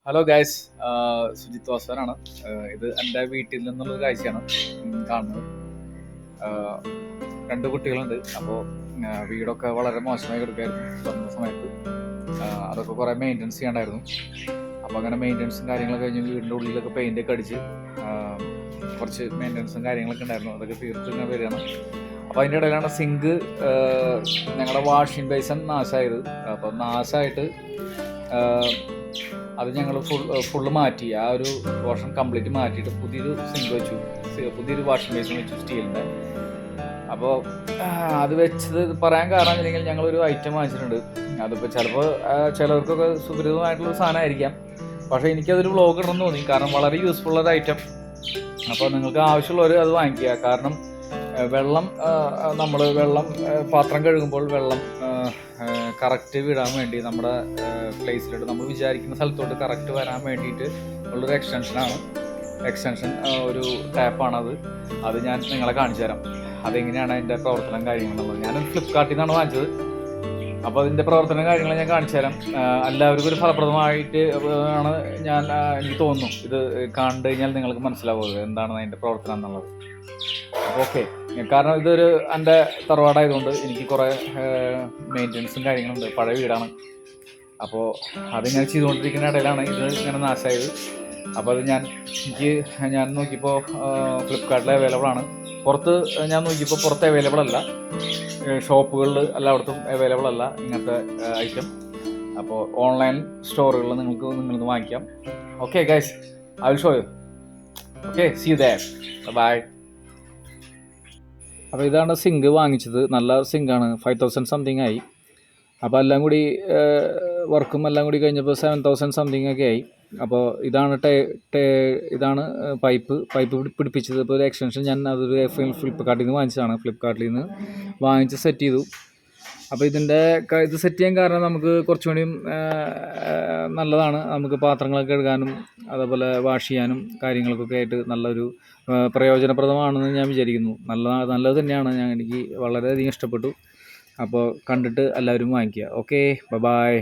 Hello guys, Sujith വാസവനാണ്. ഇത് എൻ്റെ വീട്ടിൽ നിന്നുള്ളൊരു കാഴ്ചയാണ് കാണുന്നത്. ആഹ് രണ്ട് കുട്ടികളുണ്ട്. അപ്പോൾ വീടൊക്കെ വളരെ മോശമായി കിടക്കുകയായിരുന്നു വന്ന സമയത്ത്. അതൊക്കെ കുറേ മെയിൻ്റനൻസ് ചെയ്യണ്ടായിരുന്നു. അപ്പോൾ അങ്ങനെ മെയിൻ്റനൻസും കാര്യങ്ങളൊക്കെ കഴിഞ്ഞ് വീടിൻ്റെ ഉള്ളിലൊക്കെ പെയിൻ്റൊക്കെ അടിച്ച് കുറച്ച് മെയിൻ്റനൻസും കാര്യങ്ങളൊക്കെ ഉണ്ടായിരുന്നു. അതൊക്കെ തീർത്ത് ഇങ്ങനെ വരികയാണ്. അപ്പോൾ അതിൻ്റെ ഇടയിലാണ് സിങ്ക്, ഞങ്ങളുടെ വാഷിംഗ് ബേസിൻ നാശമായത്. അപ്പോൾ നാശമായിട്ട് അത് ഞങ്ങൾ ഫുള്ള് മാറ്റി. ആ ഒരു പോർഷൻ കംപ്ലീറ്റ് മാറ്റിയിട്ട് പുതിയൊരു സിങ്ക് വെച്ചു, പുതിയൊരു വാഷിംഗ് ബേസിൻ വെച്ചു സ്റ്റീലിൻ്റെ. അപ്പോൾ അത് വെച്ചത് പറയാൻ കാരണം വെച്ചിട്ടുണ്ടെങ്കിൽ ഞങ്ങളൊരു ഐറ്റം വാങ്ങിച്ചിട്ടുണ്ട്. അതിപ്പോൾ ചിലപ്പോൾ ചിലവർക്കൊക്കെ സുപരിതമായിട്ടുള്ളൊരു സാധനമായിരിക്കാം, പക്ഷേ എനിക്കതൊരു വ്ളോഗ് ഇടണമെന്ന് തോന്നി. കാരണം വളരെ യൂസ്ഫുള്ളൊരു ഐറ്റം. അപ്പോൾ നിങ്ങൾക്ക് ആവശ്യമുള്ളവർ അത് വാങ്ങിക്കുക. കാരണം വെള്ളം പാത്രം കഴുകുമ്പോൾ വെള്ളം കറക്റ്റ് വിടാൻ വേണ്ടി നമ്മുടെ പ്ലേസിലോട്ട് നമ്മൾ വിചാരിക്കുന്ന സ്ഥലത്തോട്ട് കറക്റ്റ് വരാൻ വേണ്ടിയിട്ട് ഉള്ളൊരു എക്സ്റ്റൻഷൻ ഒരു ടാപ്പാണത്. അത് ഞാൻ നിങ്ങളെ കാണിച്ചു തരാം. അതെങ്ങനെയാണ് അതിൻ്റെ പ്രവർത്തനം കാര്യങ്ങളുള്ളത്. ഞാൻ ഫ്ലിപ്കാർട്ടിൽ നിന്നാണ് വാങ്ങിച്ചത്. അപ്പോൾ അതിൻ്റെ പ്രവർത്തനം കാര്യങ്ങൾ ഞാൻ കാണിച്ചു തരാം. എല്ലാവർക്കും ഒരു ഫലപ്രദമായിട്ട് ആണ് എനിക്ക് തോന്നുന്നു. ഇത് കണ്ടു കഴിഞ്ഞാൽ നിങ്ങൾക്ക് മനസ്സിലാവുന്നത് എന്താണ് അതിൻ്റെ പ്രവർത്തനം എന്നുള്ളത്. ഓക്കെ, കാരണം ഇതൊരു എൻ്റെ തറവാടായതുകൊണ്ട് എനിക്ക് കുറേ മെയിൻ്റനൻസും കാര്യങ്ങളുണ്ട്. പഴയ വീടാണ്. അപ്പോൾ അതിങ്ങനെ ചെയ്തുകൊണ്ടിരിക്കുന്ന ഇടയിലാണ് ഇത് ഇങ്ങനെ നാശമായത്. അപ്പോൾ അത് ഞാൻ നോക്കിയപ്പോൾ ഫ്ലിപ്കാർട്ടിൽ അവൈലബിൾ ആണ്. ഞാൻ നോക്കിയപ്പോൾ പുറത്ത് അവൈലബിൾ അല്ല, ഷോപ്പുകളിൽ എല്ലായിടത്തും അവൈലബിൾ അല്ല ഇങ്ങനത്തെ ഐറ്റം. അപ്പോൾ ഓൺലൈൻ സ്റ്റോറുകളിൽ നിങ്ങൾക്ക് വാങ്ങിക്കാം. Okay guys, I will show you. Okay, see you there. Bye. അപ്പോൾ ഇതാണ് സിങ്ക് വാങ്ങിച്ചത്. നല്ല സിങ്കാണ്. 5,000 സംതിങ് ആയി. അപ്പോൾ എല്ലാം കൂടി വർക്കും എല്ലാം കൂടി കഴിഞ്ഞപ്പോൾ 7,000 സംതിങ് ഒക്കെ ആയി. അപ്പോൾ ഇതാണ് പൈപ്പ് പിടിപ്പിച്ചത്. ഇപ്പോൾ ഒരു എക്സ്റ്റൻഷൻ ഞാൻ അതൊരു ഫ്ലിപ്കാർട്ടിൽ നിന്ന് വാങ്ങിച്ചതാണ്. ഫ്ലിപ്കാർട്ടിൽ നിന്ന് വാങ്ങിച്ച് സെറ്റ് ചെയ്തു. അപ്പോൾ ഇത് സെറ്റ് ചെയ്യാൻ കാരണം നമുക്ക് കുറച്ചുകൂടി നല്ലതാണ്. നമുക്ക് പാത്രങ്ങളൊക്കെ കഴുകാനും അതേപോലെ വാഷ് ചെയ്യാനും കാര്യങ്ങൾക്കൊക്കെ ആയിട്ട് നല്ലൊരു പ്രയോജനപ്രദമാണെന്ന് ഞാൻ വിചാരിക്കുന്നു. നല്ലത് തന്നെയാണ്. എനിക്ക് വളരെയധികം ഇഷ്ടപ്പെട്ടു. അപ്പോൾ കണ്ടിട്ട് എല്ലാവരും വാങ്ങിക്കുക. Okay, by.